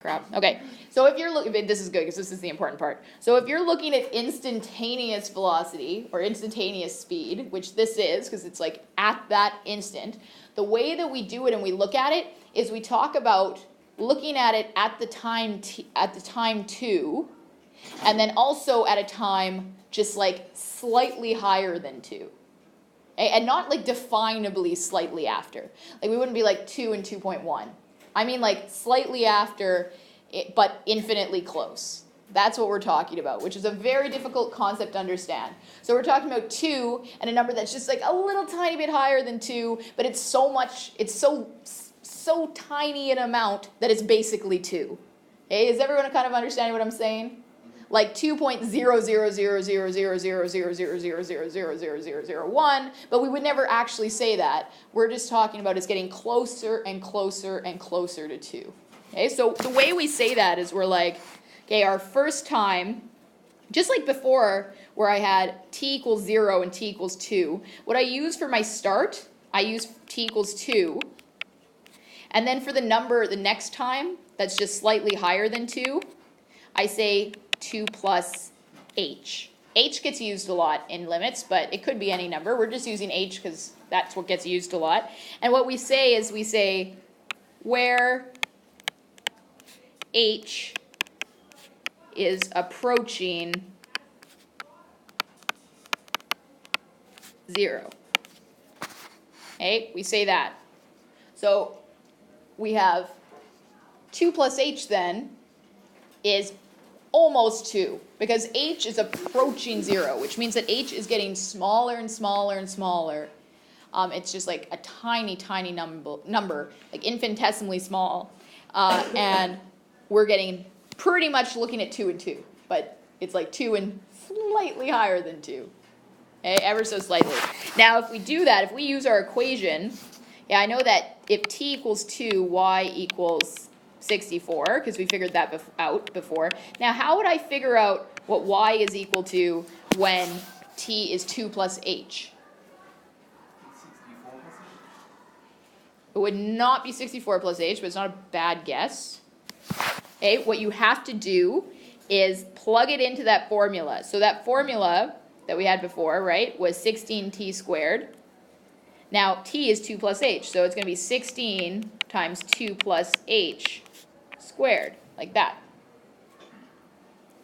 Crap. Okay, so if you're looking, this is good because this is the important part. So if you're looking at instantaneous velocity or instantaneous speed, which this is because it's like at that instant, the way that we do it and we look at it is we talk about looking at it at the time two, and then also at a time just like slightly higher than 2. And not like definably slightly after. Like we wouldn't be like 2 and 2.1. I mean like slightly after, but infinitely close. That's what we're talking about, which is a very difficult concept to understand. So we're talking about 2 and a number that's just like a little tiny bit higher than 2, but it's so tiny an amount that it's basically 2. Okay, is everyone kind of understanding what I'm saying? Like 2.000000000000001, but we would never actually say that. We're just talking about it's getting closer and closer and closer to 2. Okay, so the way we say that is we're like, okay, our first time, just like before where I had t equals 0 and t equals 2, what I use for my start, I use t equals 2. And then for the number the next time that's just slightly higher than 2, I say 2 plus h. H gets used a lot in limits, but it could be any number. We're just using h because that's what gets used a lot. And what we say is we say where h is approaching 0. Okay, we say that. So we have 2 plus h then is almost 2, because h is approaching 0, which means that h is getting smaller and smaller and smaller. It's just like a tiny, tiny number, like infinitesimally small. And we're getting pretty much looking at 2 and 2, but it's like 2 and slightly higher than 2. Okay, ever so slightly. Now, if we do that, if we use our equation, yeah, I know that if t equals 2, y equals 64, because we figured that out before. Now, how would I figure out what y is equal to when t is 2 plus h? It would not be 64 plus h, but it's not a bad guess. Okay, what you have to do is plug it into that formula. So that formula that we had before, right, was 16t squared. Now, t is 2 plus h, so it's going to be 16 times 2 plus h squared, like that.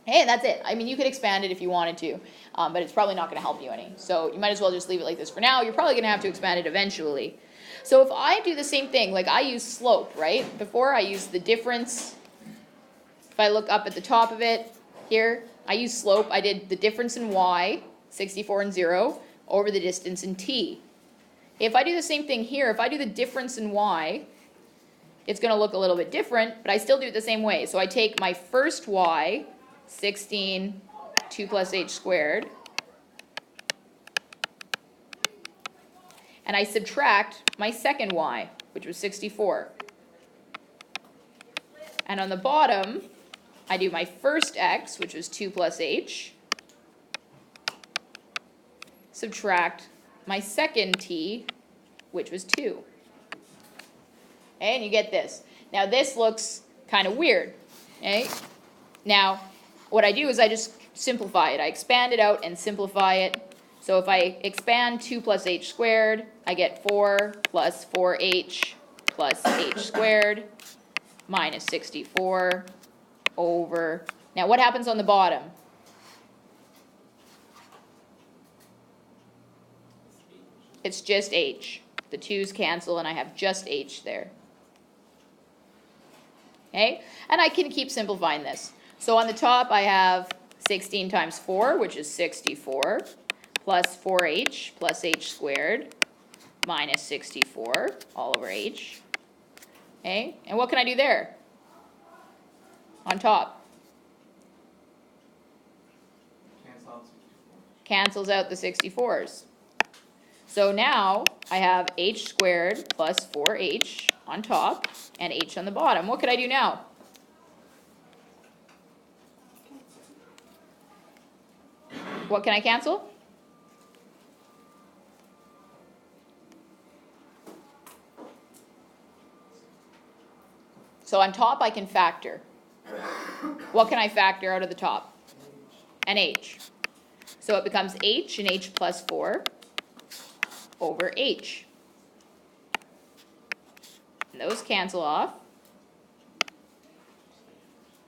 Hey, that's it. I mean, you could expand it if you wanted to, but it's probably not going to help you any. So you might as well just leave it like this for now. You're probably going to have to expand it eventually. So if I do the same thing, like I use slope, right? Before I used the difference. If I look up at the top of it here, I use slope. I did the difference in y, 64 and 0, over the distance in t. If I do the same thing here, if I do the difference in y, it's going to look a little bit different, but I still do it the same way. So I take my first y, 16, 2 plus h squared, and I subtract my second y, which was 64. And on the bottom, I do my first x, which was 2 plus h, subtract my second t, which was 2. Okay, and you get this. Now this looks kind of weird. Okay? Now, what I do is I just simplify it. I expand it out and simplify it. So if I expand 2 plus h squared, I get 4 plus 4h plus h squared minus 64 over. Now what happens on the bottom? It's just h. The 2's cancel and I have just h there. Okay? And I can keep simplifying this. So on the top I have 16 times 4, which is 64, plus 4h plus h squared minus 64 all over h. Okay? And what can I do there? On top. Cancels out the 64s. So now I have h squared plus 4h on top and h on the bottom. What could I do now? What can I cancel? So on top I can factor. What can I factor out of the top? An h. So it becomes h and h plus 4 over h. And those cancel off.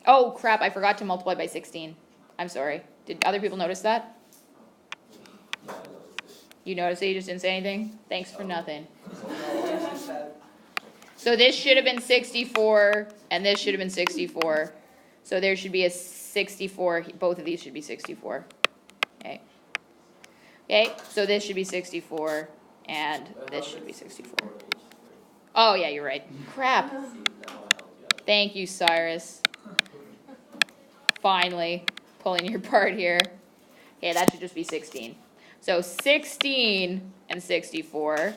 Oh crap, I forgot to multiply by 16. I'm sorry. Did other people notice that? You noticed it, you just didn't say anything? Thanks for nothing. So this should have been 64, and this should have been 64. So there should be a 64, both of these should be 64. Okay. Okay, so this should be 64, and this should be 64. Oh yeah, you're right. Crap. Thank you, Cyrus. Finally, pulling your part here. Okay, that should just be 16. So 16 and 64,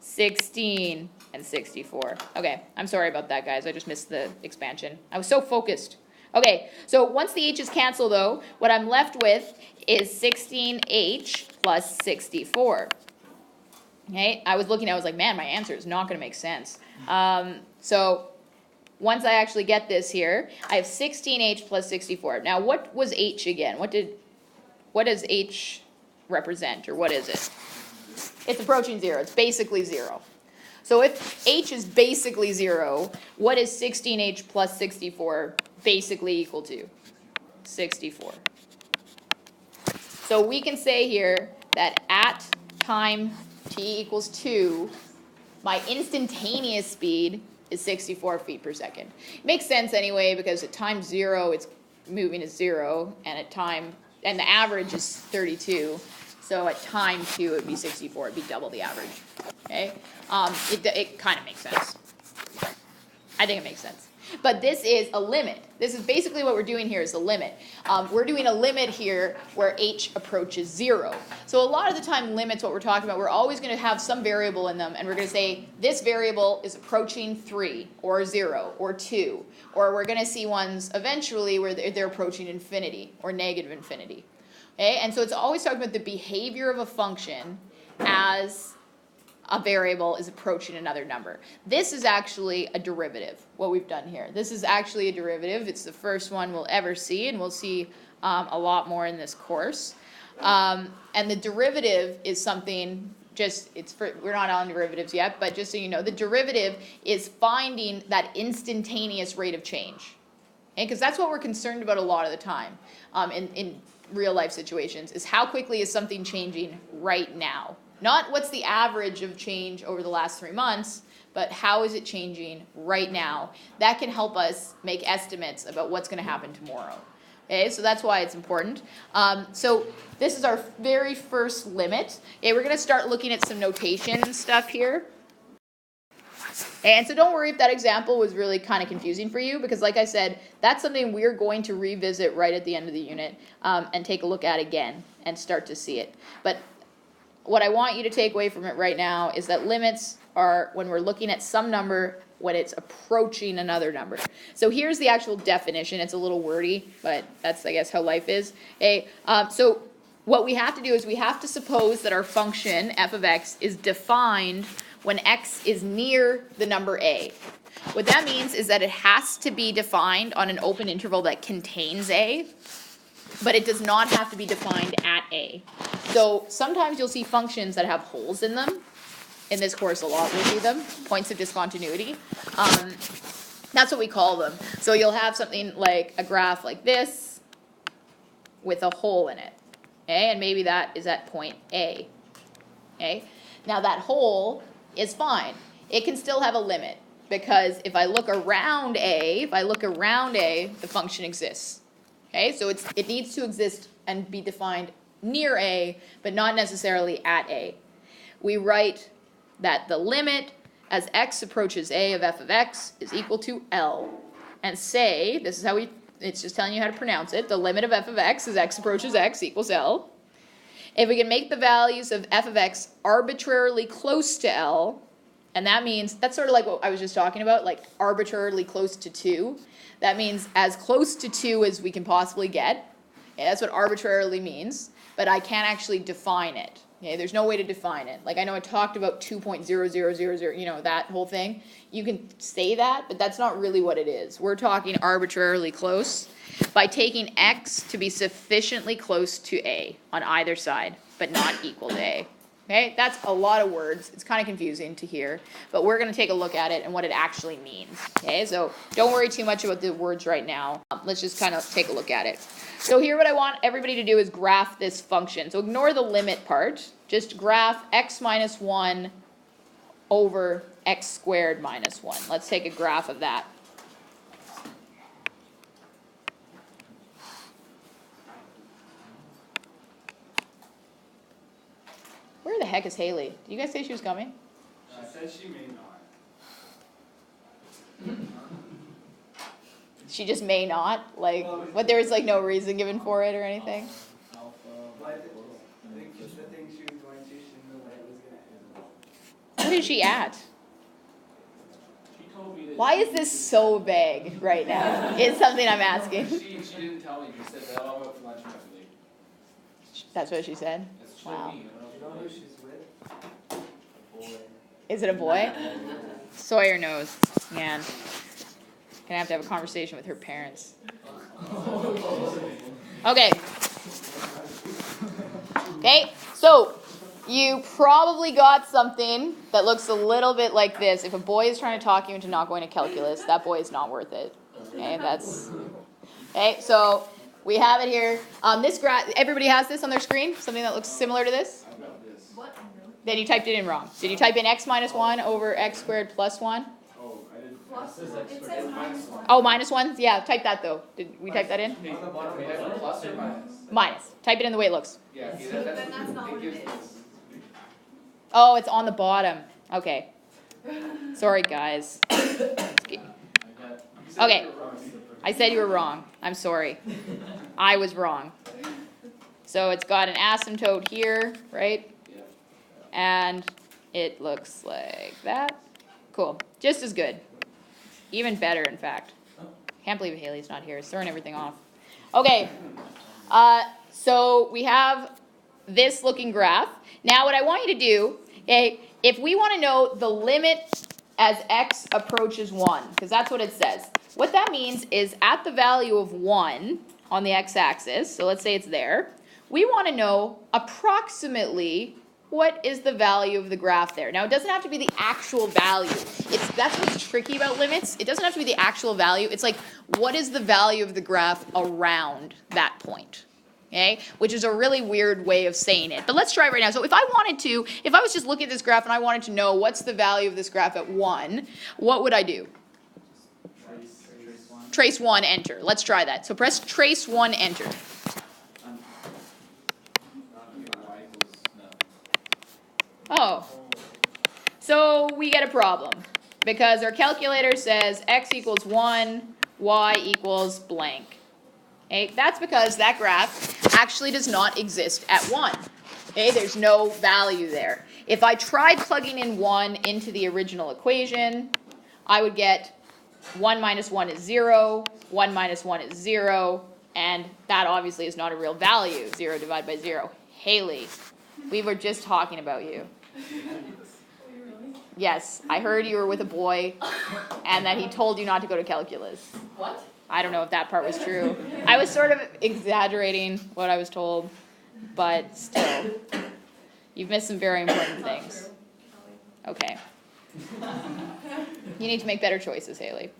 16 and 64. Okay, I'm sorry about that, guys. I just missed the expansion. I was so focused. Okay, so once the h's cancel, though, what I'm left with is 16h plus 64. Okay, I was like, man, my answer is not going to make sense. So once I actually get this here, I have 16h plus 64. Now, what was h again? What does h represent, or what is it? It's approaching 0. It's basically 0. So if h is basically 0, what is 16h plus 64 basically equal to? 64. So we can say here that at time t equals 2, my instantaneous speed is 64 feet per second. It makes sense anyway, because at time 0, it's moving to 0, and at time, and the average is 32. So at time 2, it would be 64. It'd be double the average. Okay? It kind of makes sense. I think it makes sense. But this is a limit. This is basically what we're doing here is a limit. We're doing a limit here where h approaches 0. So a lot of the time limits, what we're talking about, we're always going to have some variable in them, and we're going to say this variable is approaching 3 or 0 or 2. Or we're going to see ones eventually where they're approaching infinity or negative infinity. Okay? And so it's always talking about the behavior of a function as a variable is approaching another number. This is actually a derivative, what we've done here. This is actually a derivative. It's the first one we'll ever see, and we'll see a lot more in this course. And the derivative is something, we're not on derivatives yet, but just so you know, the derivative is finding that instantaneous rate of change. Okay? Because that's what we're concerned about a lot of the time in real life situations, is how quickly is something changing right now. Not what's the average of change over the last 3 months, but how is it changing right now? That can help us make estimates about what's going to happen tomorrow. Okay, so that's why it's important. So this is our very first limit. Okay, we're going to start looking at some notation and stuff here. And so don't worry if that example was really kind of confusing for you, because like I said, that's something we're going to revisit right at the end of the unit and take a look at again and start to see it. But what I want you to take away from it right now is that limits are when we're looking at some number when it's approaching another number. So here's the actual definition. It's a little wordy, but that's, I guess, how life is. Okay, so what we have to do is we have to suppose that our function, f of x, is defined when x is near the number a. What that means is that it has to be defined on an open interval that contains a, but it does not have to be defined at a. So sometimes you'll see functions that have holes in them. In this course a lot we'll see them, points of discontinuity. That's what we call them. So you'll have something like a graph like this with a hole in it. Okay, and maybe that is at point A. Okay, now that hole is fine. It can still have a limit, because if I look around A, the function exists. Okay, so it needs to exist and be defined near A, but not necessarily at A. We write that the limit as x approaches A of f of x is equal to L. And say, this is how it's just telling you how to pronounce it, the limit of f of x as x approaches x equals L. If we can make the values of f of x arbitrarily close to L, and that means, that's sort of like what I was just talking about, like arbitrarily close to 2. That means as close to 2 as we can possibly get. Yeah, that's what arbitrarily means, but I can't actually define it. Okay, there's no way to define it. Like I know I talked about 2.0000, you know, that whole thing. You can say that, but that's not really what it is. We're talking arbitrarily close by taking x to be sufficiently close to a on either side, but not equal to a. Okay, that's a lot of words. It's kind of confusing to hear, but we're going to take a look at it and what it actually means. Okay, so don't worry too much about the words right now. Let's just kind of take a look at it. So here what I want everybody to do is graph this function. So ignore the limit part. Just graph x minus 1 over x squared minus 1. Let's take a graph of that. Where the heck is Haley? Did you guys say she was coming? She said she may not. She just may not? Like, what, there was like no reason given for it or anything? I think the thing she was going to, she didn't know when it was going to end. What is she at? She told me that. Why is this so vague right now? It's something I'm asking. She didn't tell me. She said that I'll go for lunch after they. That's what she said? That's Wow. me. I don't know who she's with. A boy. Is it a boy? Sawyer knows. Man. Gonna have to have a conversation with her parents. Okay. Okay, so you probably got something that looks a little bit like this. If a boy is trying to talk you into not going to calculus, that boy is not worth it. Okay, okay, so we have it here. This graph, everybody has this on their screen? Something that looks similar to this? What? Then you typed it in wrong. Did you type in x minus 1 over x squared plus 1? Oh, I didn't. Plus, it says minus 1. Oh, minus 1? Yeah, type that though. Did we type that in? On the bottom, we have a plus or minus. Minus. Type it in the way it looks. Yeah, Then that's not what it is. Oh, it's on the bottom. Okay. Sorry, guys. Okay. I said you were wrong. I'm sorry. I was wrong. So it's got an asymptote here, right? Yeah. And it looks like that. Cool. Just as good. Even better, in fact. Can't believe Haley's not here. It's throwing everything off. Okay. So we have this looking graph. Now what I want you to do, okay, if we want to know the limit as x approaches 1, because that's what it says. What that means is at the value of 1 on the x-axis, so let's say it's there, we want to know approximately what is the value of the graph there. Now, it doesn't have to be the actual value. That's what's tricky about limits. It doesn't have to be the actual value. It's like, what is the value of the graph around that point? Okay, which is a really weird way of saying it. But let's try it right now. So if I was just looking at this graph and I wanted to know what's the value of this graph at 1, what would I do? Trace 1, enter. Let's try that. So press trace 1, enter. Oh, so we get a problem because our calculator says x equals 1, y equals blank. Okay, that's because that graph actually does not exist at 1. Okay, there's no value there. If I tried plugging in 1 into the original equation, I would get 1 minus 1 is 0, 1 minus 1 is 0, and that obviously is not a real value, 0 divided by 0. Haley, we were just talking about you. Yes, I heard you were with a boy and that he told you not to go to calculus. What? I don't know if that part was true. I was sort of exaggerating what I was told, but still, you've missed some very important things. Okay. You need to make better choices, Haley.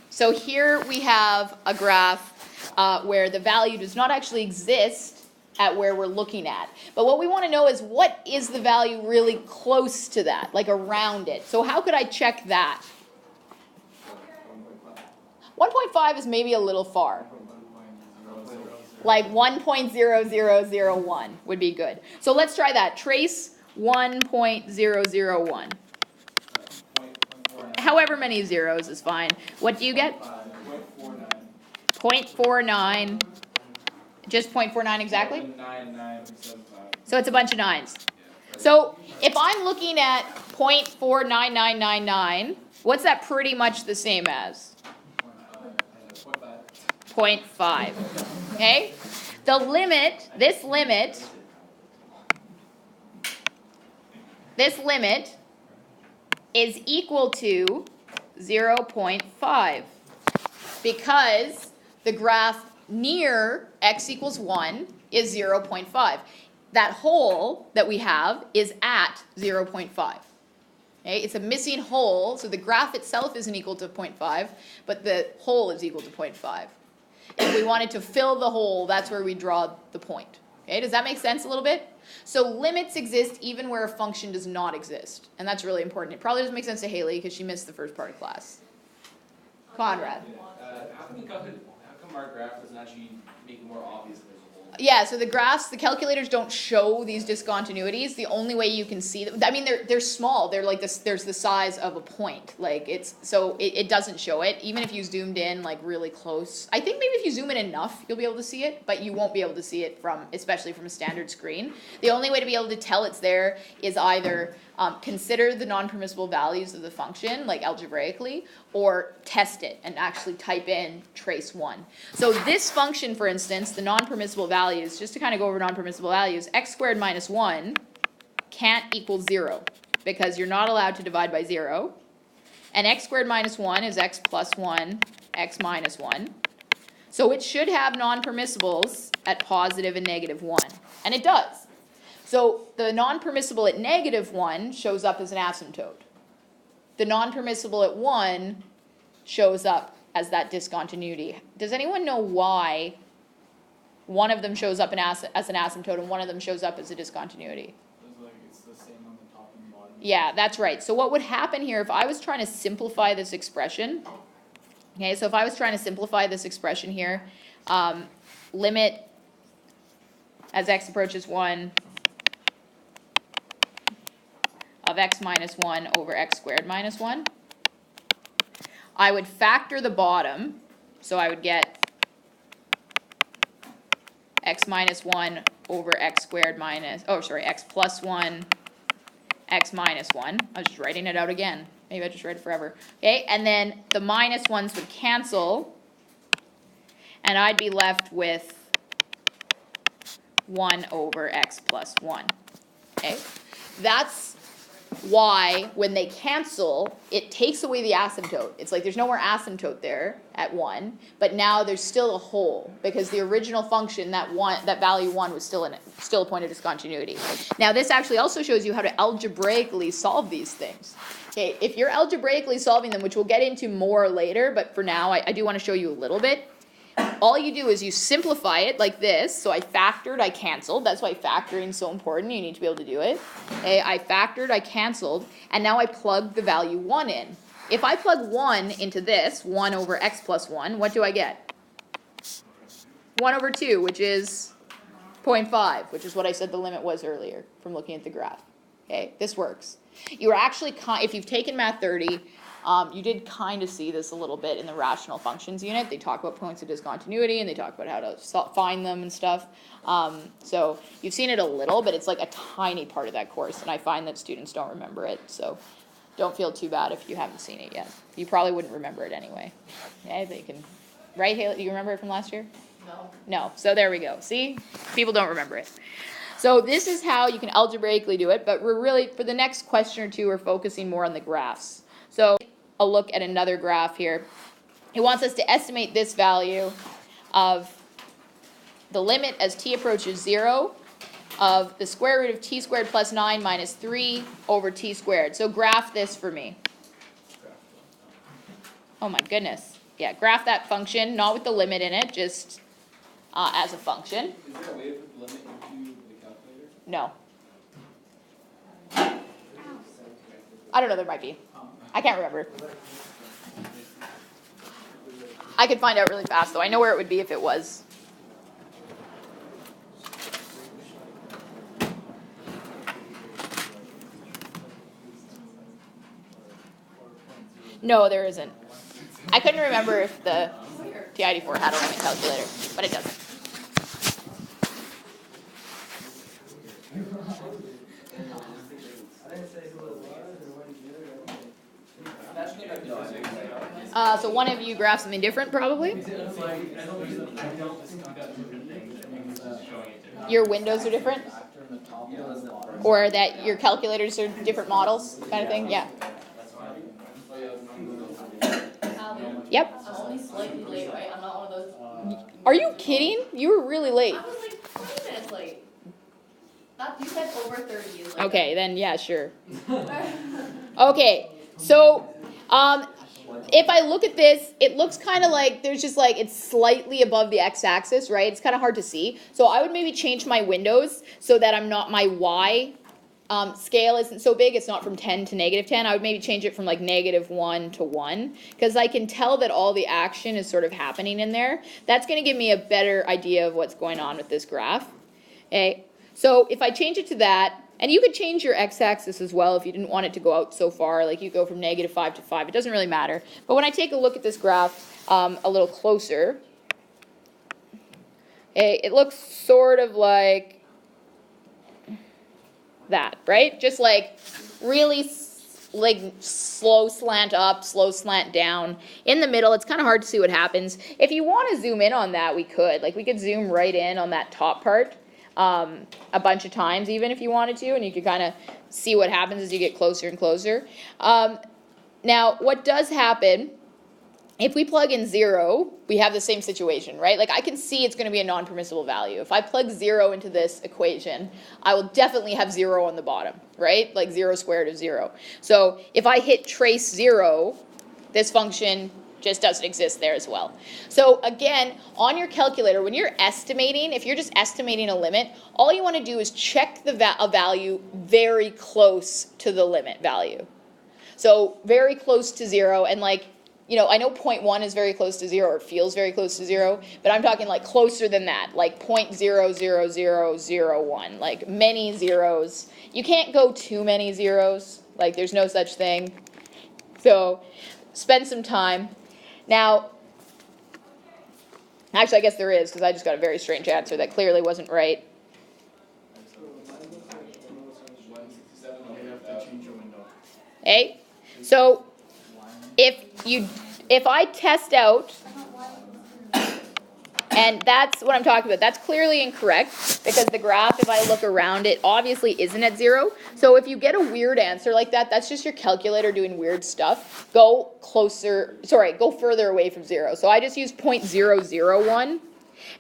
So here we have a graph where the value does not actually exist at where we're looking at. But what we want to know is what is the value really close to that, like around it. So how could I check that? 1.5 is maybe a little far. Like 1.0001 would be good. So let's try that. Trace 1.001. However many zeros is fine. What do you get? 0.49. Just 0.49 exactly? So it's a bunch of 9s. So if I'm looking at 0.49999, what's that pretty much the same as? 0.5. Okay? The limit, this limit, this limit is equal to 0.5 because the graph near x equals 1 is 0.5. That hole that we have is at 0.5. Okay? It's a missing hole, so the graph itself isn't equal to 0.5, but the hole is equal to 0.5. If we wanted to fill the hole, that's where we draw the point. Okay? Does that make sense a little bit? So limits exist even where a function does not exist, and that's really important. It probably doesn't make sense to Haley because she missed the first part of class. Conrad. How come our graph doesn't actually make it more obvious that there's a hole? Yeah, so the graphs, the calculators don't show these discontinuities. The only way you can see them, I mean, they're small. They're like this. There's the size of a point. Like it doesn't show it. Even if you zoomed in like really close, I think maybe if you zoom in enough, you'll be able to see it. But you won't be able to see it especially from a standard screen. The only way to be able to tell it's there is either consider the non-permissible values of the function, like algebraically, or test it and actually type in trace 1. So this function, for instance, the non-permissible values, just to kind of go over non-permissible values, x squared minus 1 can't equal 0 because you're not allowed to divide by 0. And x squared minus 1 is x plus 1, x minus 1. So it should have non-permissibles at positive and negative 1. And it does. So the non-permissible at negative 1 shows up as an asymptote. The non-permissible at 1 shows up as that discontinuity. Does anyone know why one of them shows up as an asymptote and one of them shows up as a discontinuity? It's the same on the top and bottom. Yeah, that's right. So what would happen here if I was trying to simplify this expression? Okay, so if I was trying to simplify this expression here, limit as x approaches 1 of x minus 1 over x squared minus 1. I would factor the bottom, so I would get x minus 1 over x squared minus, x plus 1, x minus 1. I was just writing it out again. Maybe I just read it forever. Okay, and then the minus ones would cancel, and I'd be left with 1 over x plus 1. Okay, that's why when they cancel, it takes away the asymptote. It's like there's no more asymptote there at 1, but now there's still a hole because the original function, that value 1 was still a point of discontinuity. Now this actually also shows you how to algebraically solve these things. Okay, if you're algebraically solving them, which we'll get into more later, but for now I do want to show you a little bit. All you do is you simplify it like this. So I factored, I canceled. That's why factoring is so important. You need to be able to do it. Okay, I factored, I canceled, and now I plug the value 1 in. If I plug 1 into this, 1 over x plus 1, what do I get? 1 over 2, which is 0.5, which is what I said the limit was earlier from looking at the graph. Okay, this works. You're actually, if you've taken Math 30, you did kind of see this a little bit in the rational functions unit. They talk about points of discontinuity and they talk about how to find them and stuff. So you've seen it a little, but it's like a tiny part of that course, and I find that students don't remember it. So don't feel too bad if you haven't seen it yet. You probably wouldn't remember it anyway. Yeah, they can. Right, Haley? Do you remember it from last year? No. No. So there we go. See? People don't remember it. So this is how you can algebraically do it, but we're really, for the next question or two, we're focusing more on the graphs. So a look at another graph here. It wants us to estimate this value of the limit as t approaches 0 of the square root of t squared plus 9 minus 3 over t squared. So graph this for me. Oh my goodness. Yeah, graph that function, not with the limit in it, just as a function. Is there a way to put the limit into the calculator? No. I don't know, there might be. I can't remember. I could find out really fast, though. I know where it would be if it was. No, there isn't. I couldn't remember if the TID4 had a limit calculator, but it doesn't. So one of you graphed something different, probably? Your windows are different? the top and the bottom. Or that your calculators are different models, kind of thing, yeah. That's fine. Oh, yeah, it's not Google. Yep. I'm only slightly late, right? I'm not one of those. Are you kidding? You were really late. I was like 20 minutes late. That, you said over 30 is late. Okay, then yeah, sure. Okay, so if I look at this, it looks kind of like there's just like it's slightly above the x-axis, right? It's kind of hard to see. So I would maybe change my windows so that I'm not, my y scale isn't so big. It's not from 10 to negative 10. I would maybe change it from like -1 to 1 because I can tell that all the action is sort of happening in there. That's going to give me a better idea of what's going on with this graph. Okay, so if I change it to that, and you could change your x-axis as well if you didn't want it to go out so far, like you go from -5 to 5, it doesn't really matter. But when I take a look at this graph a little closer, it looks sort of like that, right? Just like really like slow slant up, slow slant down. In the middle, it's kind of hard to see what happens. If you want to zoom in on that, we could. Like we could zoom right in on that top part. A bunch of times even if you wanted to, and you could kind of see what happens as you get closer and closer. Now, what does happen, if we plug in 0, we have the same situation, right? Like I can see it's going to be a non-permissible value. If I plug 0 into this equation, I will definitely have 0 on the bottom, right? Like 0 squared is 0. So if I hit trace 0, this function just doesn't exist there as well. So again, on your calculator, when you're estimating, if you're just estimating a limit, all you want to do is check a value very close to the limit value. So very close to 0, and like, you know, I know 0.1 is very close to 0, or it feels very close to 0, but I'm talking like closer than that, like 0.00001, like many zeros. You can't go too many zeros, like there's no such thing. So spend some time. Now, actually I guess there is, because I just got a very strange answer that clearly wasn't right. Okay, so if I test out, and that's what I'm talking about, that's clearly incorrect, because the graph, if I look around it, obviously isn't at 0. So if you get a weird answer like that, that's just your calculator doing weird stuff. Go further away from 0. So I just used 0.001,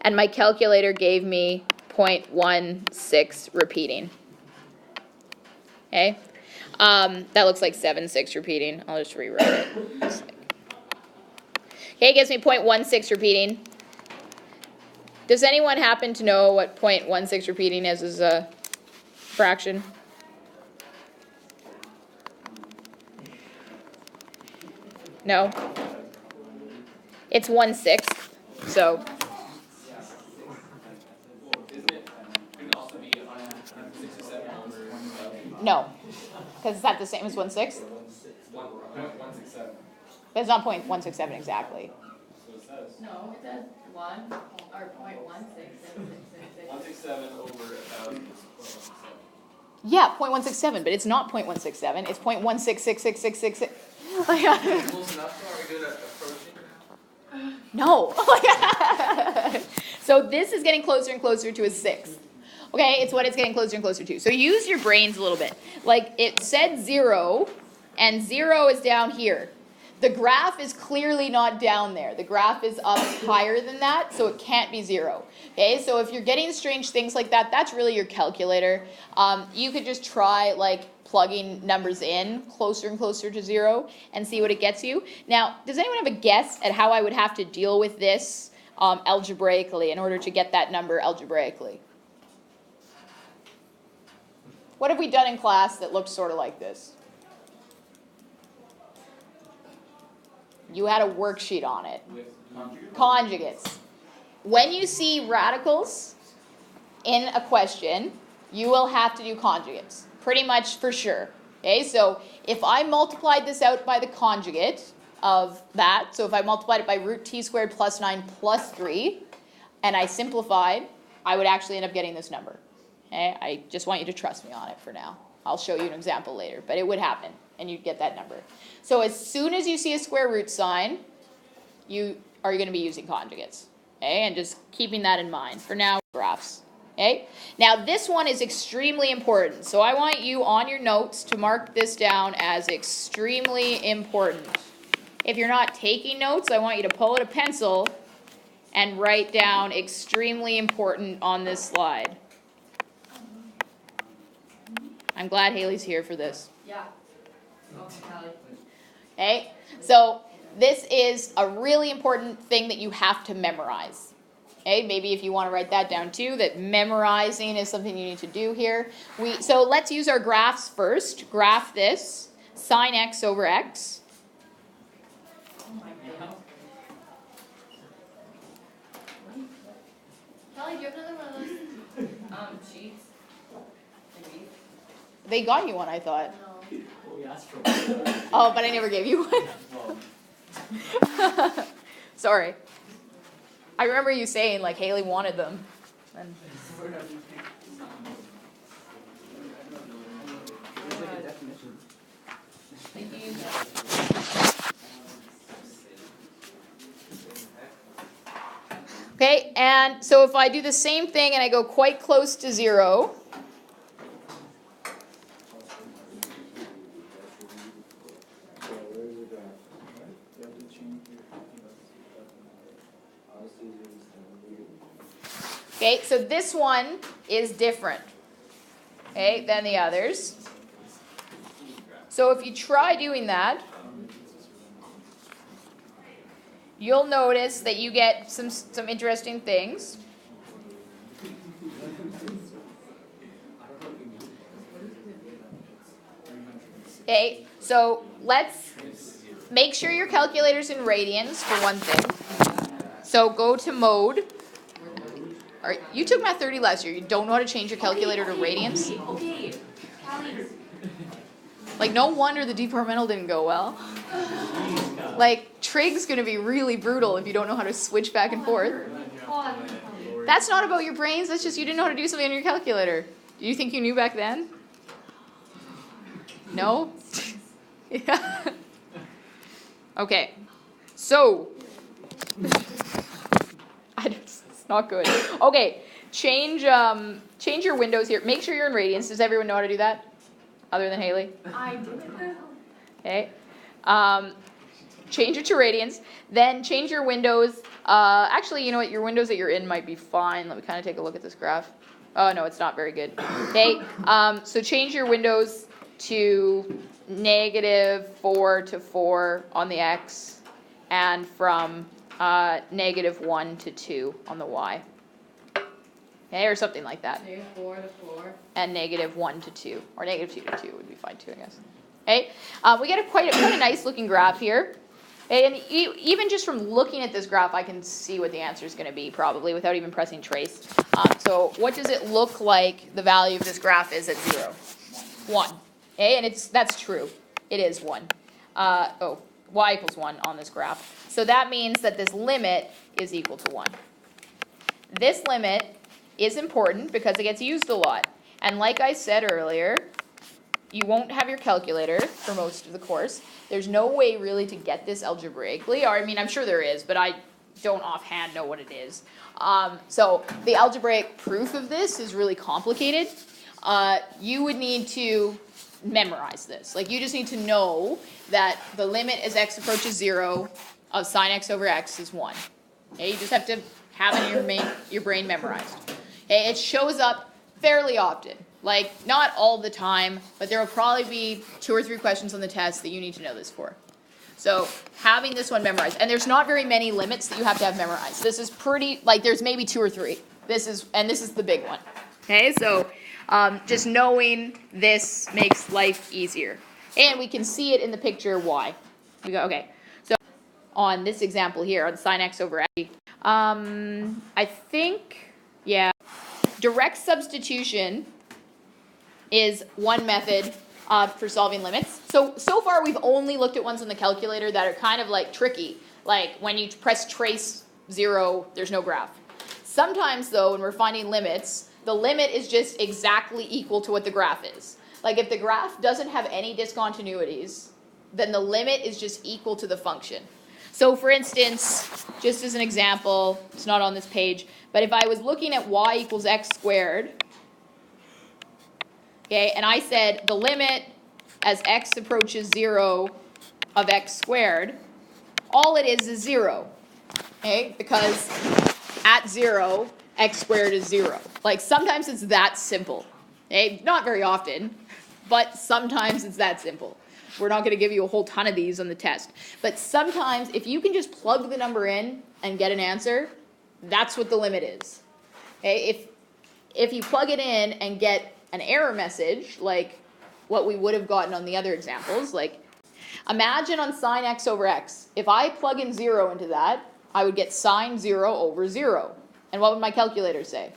and my calculator gave me 0.16 repeating. Okay, that looks like 7.6 repeating. I'll just rewrite it. Okay, it gives me 0.16 repeating. Does anyone happen to know what 0.16 repeating is as a fraction? No? It's 1/6, so. Isn't it, could it also be 167 over No, because it's not the same as 1/6. 167? But it's not 0.167 exactly. So it says. No, it says 1 or 0.166666. 167 over 1,000. Yeah, 0.167, but it's not 0.167. It's 0.1666666. Close enough, so are we good at approaching? No. So this is getting closer and closer to a 6. Okay, it's what it's getting closer and closer to. So use your brains a little bit. Like it said 0, and 0 is down here. The graph is clearly not down there. The graph is up higher than that, so it can't be 0. Okay, so if you're getting strange things like that, that's really your calculator. You could just try like plugging numbers in closer and closer to 0 and see what it gets you. Now, does anyone have a guess at how I would have to deal with this algebraically in order to get that number algebraically? What have we done in class that looked sort of like this? You had a worksheet on it. With Conjugates. When you see radicals in a question, you will have to do conjugates. Pretty much for sure. Okay, so if I multiplied this out by the conjugate of that, so if I multiplied it by root t squared plus 9 plus 3, and I simplified, I would actually end up getting this number. Okay, I just want you to trust me on it for now. I'll show you an example later, but it would happen, and you'd get that number. So as soon as you see a square root sign, you are going to be using conjugates. Okay, and just keeping that in mind. For now, graphs. Okay? Now this one is extremely important. So I want you on your notes to mark this down as extremely important. If you're not taking notes, I want you to pull out a pencil and write down extremely important on this slide. I'm glad Haley's here for this. Yeah. Oh, Callie. Okay? So this is a really important thing that you have to memorize. Okay? Maybe if you want to write that down too, that memorizing is something you need to do here. So let's use our graphs first. Graph this. Sine x over x. Oh my goodness. Callie, do you have another one of those sheets? Maybe. They got you one, I thought. No. Well, we asked for one. Oh, but I never gave you one. Well, Sorry. I remember you saying like Haley wanted them. And There's like a definition. Thank you. okay, and so if I do the same thing and I go quite close to 0, okay, so this one is different, okay, than the others. So if you try doing that, you'll notice that you get some interesting things. Okay, so let's make sure your calculator's in radians for one thing. So go to mode. All right, you took Math 30 last year. You don't know how to change your calculator to radians? Okay. Callie. Like, no wonder the departmental didn't go well. Like, Trig's gonna be really brutal if you don't know how to switch back and forth. That's not about your brains, that's just you didn't know how to do something on your calculator. Do you think you knew back then? No? Yeah. Okay. So. It's not good. Okay. Change your windows here. Make sure you're in radians. Does everyone know how to do that? Other than Haley? I didn't know. Okay. Change it to radians. Then change your windows. Actually, you know what? Your windows that you're in might be fine. Let me kind of take a look at this graph. Oh, no, it's not very good. Okay. So change your windows to -4 to 4 on the x, and from -1 to 2 on the y. Okay, or something like that. -4 to 4. And -1 to 2, or -2 to 2 would be fine too, I guess. Okay, we get quite a nice looking graph here. Okay, and even just from looking at this graph, I can see what the answer is going to be probably without even pressing trace. So what does it look like the value of this graph is at 0? 1. Okay, and that's true. It is 1. Y equals 1 on this graph. So that means that this limit is equal to 1. This limit is important because it gets used a lot. And like I said earlier, you won't have your calculator for most of the course. There's no way really to get this algebraically, or I mean, I'm sure there is, but I don't offhand know what it is. So the algebraic proof of this is really complicated. You would need to memorize this. Like, you just need to know that the limit as x approaches 0 of sine x over x is 1. Okay, you just have to have it in your brain memorized. Okay, it shows up fairly often. Like, not all the time, but there will probably be 2 or 3 questions on the test that you need to know this for. So having this one memorized, and there's not very many limits that you have to have memorized. This is pretty, like, there's maybe 2 or 3. This is the big one. Okay, so just knowing this makes life easier. And we can see it in the picture why. We go, okay, so on this example here, on sine x over x, I think, yeah, direct substitution is one method for solving limits. So far we've only looked at ones on the calculator that are kind of like tricky. Like when you press trace 0, there's no graph. Sometimes though, when we're finding limits, the limit is just exactly equal to what the graph is. Like if the graph doesn't have any discontinuities, then the limit is just equal to the function. So for instance, just as an example, it's not on this page, but if I was looking at y equals x squared, okay, and I said the limit as x approaches 0 of x squared, all it is 0, okay, because at 0, x squared is 0. Like, sometimes it's that simple, okay, not very often, but sometimes it's that simple. We're not going to give you a whole ton of these on the test, but sometimes if you can just plug the number in and get an answer, that's what the limit is. Okay, if you plug it in and get an error message, like what we would have gotten on the other examples, like imagine on sine x over x, if I plug in 0 into that, I would get sine 0 over 0. And what would my calculator say?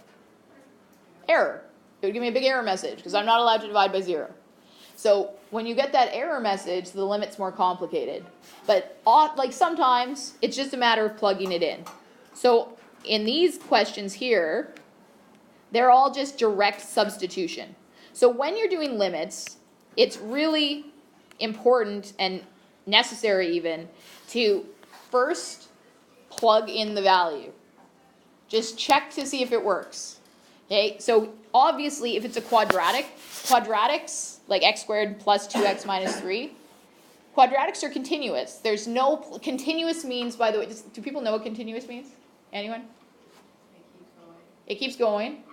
Error. It would give me a big error message because I'm not allowed to divide by 0. So when you get that error message, the limit's more complicated. But like sometimes it's just a matter of plugging it in. So in these questions here, they're all just direct substitution. So when you're doing limits, it's really important and necessary even to first plug in the value. Just check to see if it works. Okay, so obviously if it's a quadratic, quadratics, like x squared plus 2x minus 3, quadratics are continuous. There's no, continuous means, by the way, do people know what continuous means? Anyone? It keeps going.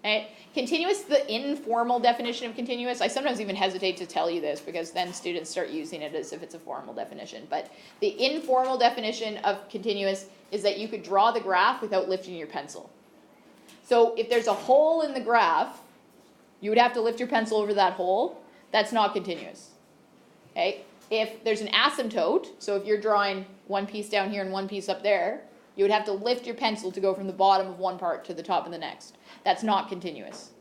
Right? Continuous, the informal definition of continuous, I sometimes even hesitate to tell you this because then students start using it as if it's a formal definition. But the informal definition of continuous is that you could draw the graph without lifting your pencil. So if there's a hole in the graph, you would have to lift your pencil over that hole. That's not continuous. Okay? If there's an asymptote, so if you're drawing one piece down here and one piece up there, you would have to lift your pencil to go from the bottom of one part to the top of the next. That's not continuous.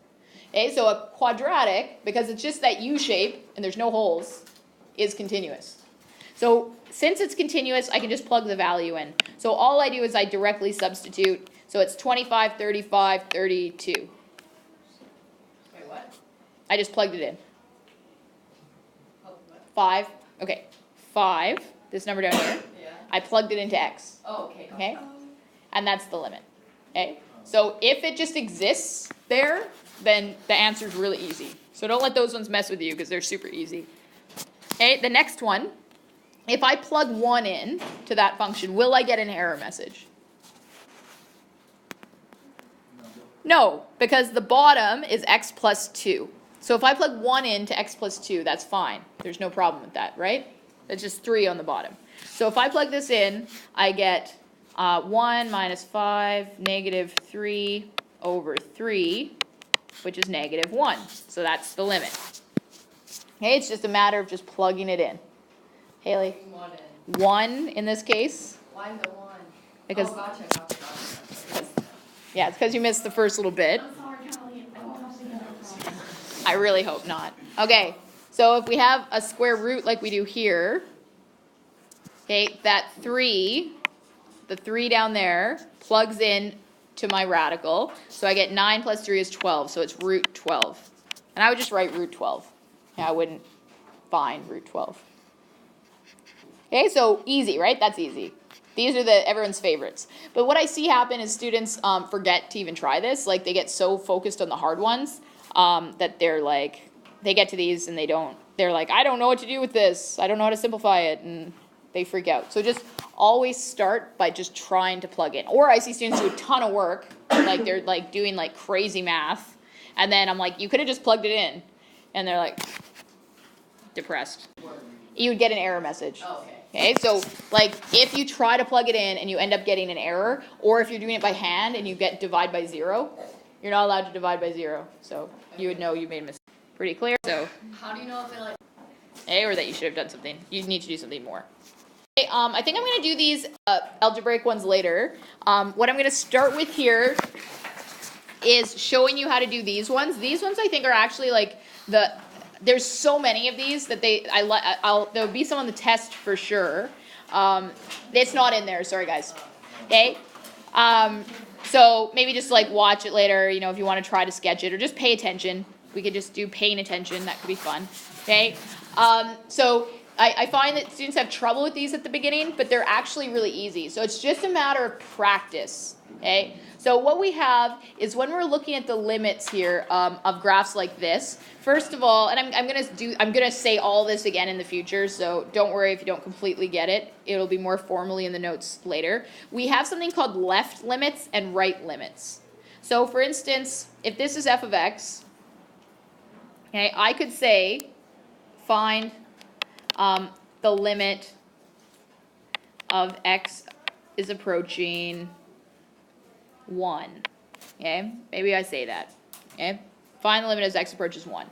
Okay, so a quadratic, because it's just that U shape and there's no holes, is continuous. So since it's continuous, I can just plug the value in. So all I do is I directly substitute. So it's 25, 35, 32. Wait, what? I just plugged it in. Oh, what? 5. Okay, 5. This number down here. Yeah. I plugged it into x. Oh, okay. Okay? And that's the limit. Okay? So if it just exists there, then the answer is really easy. So don't let those ones mess with you because they're super easy. Okay, the next one, if I plug 1 in to that function, will I get an error message? No, because the bottom is x plus 2. So if I plug 1 into x plus 2, that's fine. There's no problem with that, right? It's just 3 on the bottom. So if I plug this in, I get 1 minus 5, negative 3 over 3, which is negative 1. So that's the limit. Okay, it's just a matter of just plugging it in. Haley? 1 in this case. Why the 1? Because, oh, gotcha. yeah, it's because you missed the first little bit. I'm sorry, Kelly. I won't have to get it. I really hope not. Okay, so if we have a square root like we do here, okay, that 3, the 3 down there, plugs in to my radical. So I get 9 plus 3 is 12, so it's root 12. And I would just write root 12. Yeah, I wouldn't find root 12. Okay, so easy, right? That's easy. These are everyone's favorites. But what I see happen is students forget to even try this. Like, they get so focused on the hard ones that they're like, they get to these and they're like, I don't know what to do with this. I don't know how to simplify it. And they freak out. So just always start by just trying to plug in. Or I see students do a ton of work, like they're like doing like crazy math. And then I'm like, you could have just plugged it in. And they're like, depressed. You would get an error message. Oh, okay. Okay, so like if you try to plug it in and you end up getting an error, or if you're doing it by hand and you get divide by 0, you're not allowed to divide by 0. So you would know you made a mistake. Pretty clear. So, How do you know if it like? or that you should have done something. You need to do something more. Okay, I think I'm going to do these algebraic ones later. What I'm going to start with here is showing you how to do these ones. These ones I think are actually like there's so many of these that there'll be some on the test for sure. It's not in there, sorry guys. Okay? So maybe just like watch it later, you know, if you want to try to sketch it, or just pay attention. We could just do paying attention, that could be fun. Okay? So I find that students have trouble with these at the beginning, but they're actually really easy. So it's just a matter of practice, okay? So what we have is when we're looking at the limits here of graphs like this, first of all, and I'm gonna say all this again in the future, so don't worry if you don't completely get it. It'll be more formally in the notes later. We have something called left limits and right limits. So for instance, if this is f of x, okay, I could say find the limit of x is approaching 1. Okay, maybe I say that. Okay, find the limit as x approaches 1.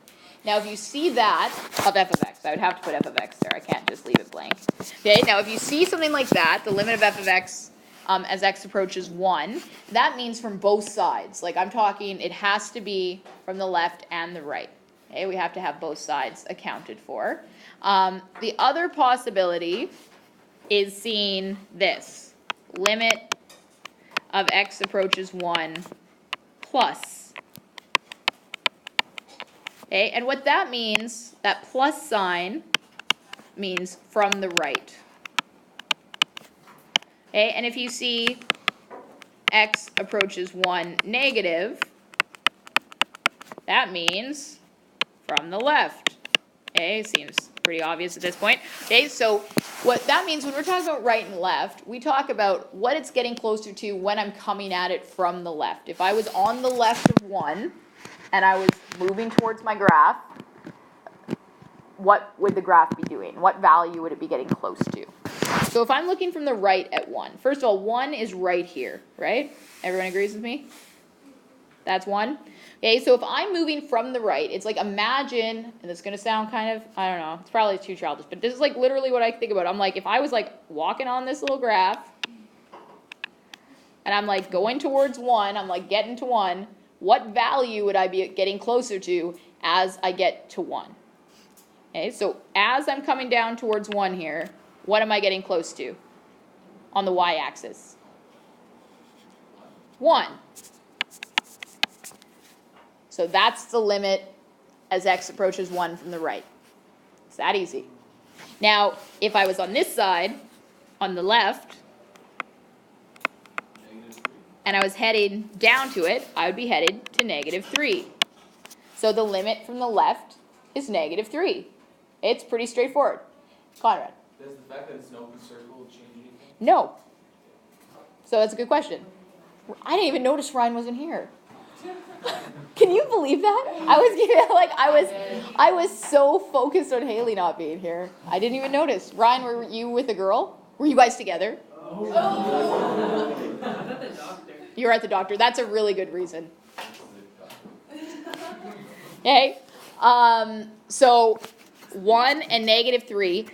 Now, if you see that of f of x, I would have to put f of x there. I can't just leave it blank. Okay, now if you see something like that, the limit of f of x as x approaches 1, that means from both sides. Like I'm talking, it has to be from the left and the right. Okay, we have to have both sides accounted for. The other possibility is seeing this, limit of x approaches 1 plus. Okay, and what that means, that plus sign means from the right. Okay, and if you see x approaches 1 negative, that means from the left. Okay, seems pretty obvious at this point. Okay, so what that means when we're talking about right and left, we talk about what it's getting closer to when I'm coming at it from the left. If I was on the left of 1 and I was moving towards my graph, what would the graph be doing? What value would it be getting close to? So if I'm looking from the right at 1, first of all, 1 is right here, right? Everyone agrees with me? That's 1. Okay, so if I'm moving from the right, it's like imagine, and it's going to sound kind of, I don't know, it's probably too childish, but this is like literally what I think about. I'm like, if I was like walking on this little graph, and I'm like going towards 1, I'm like getting to 1, what value would I be getting closer to as I get to 1? Okay, so as I'm coming down towards 1 here, what am I getting close to on the y-axis? 1. So that's the limit as x approaches 1 from the right. It's that easy. Now, if I was on this side, on the left, and I was heading down to it, I would be headed to -3. So the limit from the left is -3. It's pretty straightforward. Conrad? Does the fact that it's an open circle change anything? No. So that's a good question. I didn't even notice Ryan wasn't here. Can you believe that? I was so focused on Haley not being here. I didn't even notice. Ryan, were you with a girl? Were you guys together? Oh. I'm at the doctor. You were at the doctor. That's a really good reason. Okay. So 1 and -3.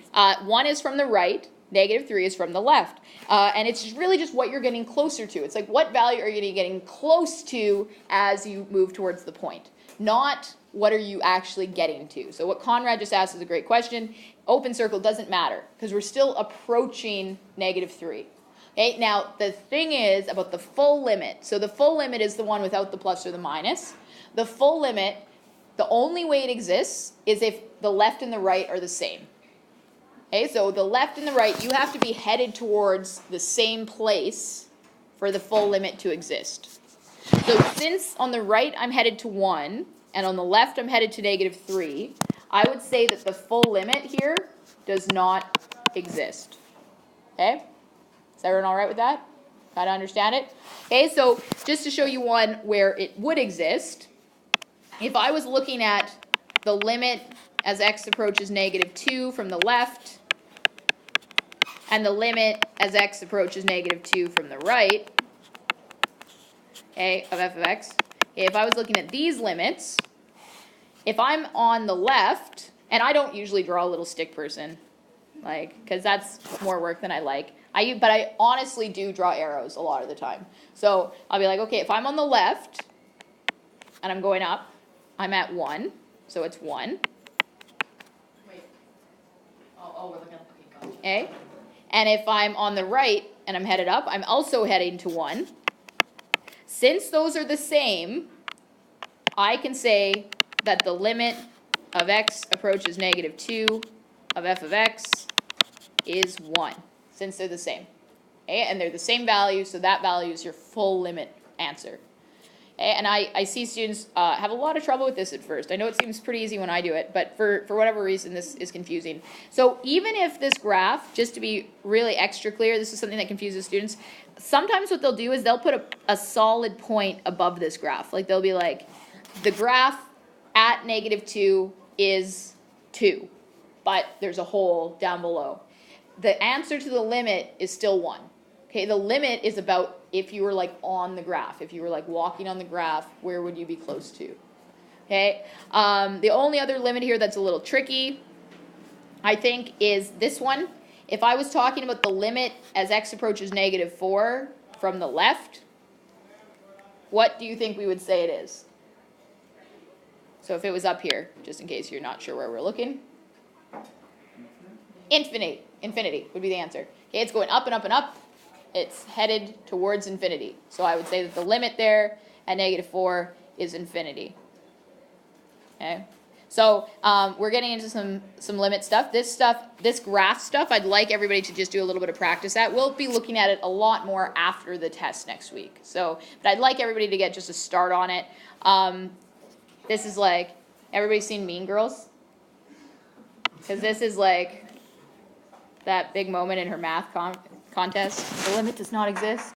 1 is from the right. -3 is from the left. And it's really just what you're getting closer to. It's like what value are you getting close to as you move towards the point, not what are you actually getting to. So what Conrad just asked is a great question. Open circle doesn't matter because we're still approaching -3. Okay, now the thing is about the full limit. So the full limit is the one without the plus or the minus. The full limit, the only way it exists is if the left and the right are the same. Okay, so the left and the right, you have to be headed towards the same place for the full limit to exist. So since on the right I'm headed to 1, and on the left I'm headed to -3, I would say that the full limit here does not exist. Okay? Is everyone all right with that? Got to understand it? Okay, so just to show you one where it would exist, if I was looking at the limit as x approaches -2 from the left, and the limit as x approaches -2 from the right, okay, of f of x, okay, if I was looking at these limits, if I'm on the left, and I don't usually draw a little stick person, like, because that's more work than I like, but I honestly do draw arrows a lot of the time. So I'll be like, okay, if I'm on the left, and I'm going up, I'm at 1, so it's 1. Wait. Oh, we're looking at, okay, gotcha. Okay? And if I'm on the right and I'm headed up, I'm also heading to 1. Since those are the same, I can say that the limit of x approaches -2 of f of x is 1, since they're the same. Okay? And they're the same value, so that value is your full limit answer. Okay? And I see students have a lot of trouble with this at first. I know it seems pretty easy when I do it, but for whatever reason, this is confusing. So even if this graph, just to be really extra clear, this is something that confuses students, sometimes what they'll do is they'll put a solid point above this graph. Like they'll be like, the graph at -2 is 2, but there's a hole down below. The answer to the limit is still 1. Okay, the limit is about if you were like on the graph, if you were like walking on the graph, where would you be close to? Okay, the only other limit here that's a little tricky, I think, is this one. If I was talking about the limit as x approaches -4 from the left, what do you think we would say it is? So if it was up here, just in case you're not sure where we're looking, infinity would be the answer. Okay, it's going up and up and up. It's headed towards infinity. So I would say that the limit there at -4 is infinity. Okay, so we're getting into some limit stuff. This graph stuff, I'd like everybody to just do a little bit of practice at. We'll be looking at it a lot more after the test next week. So, but I'd like everybody to get just a start on it. This is like, everybody's seen Mean Girls? Because this is like that big moment in her math contest. The limit does not exist.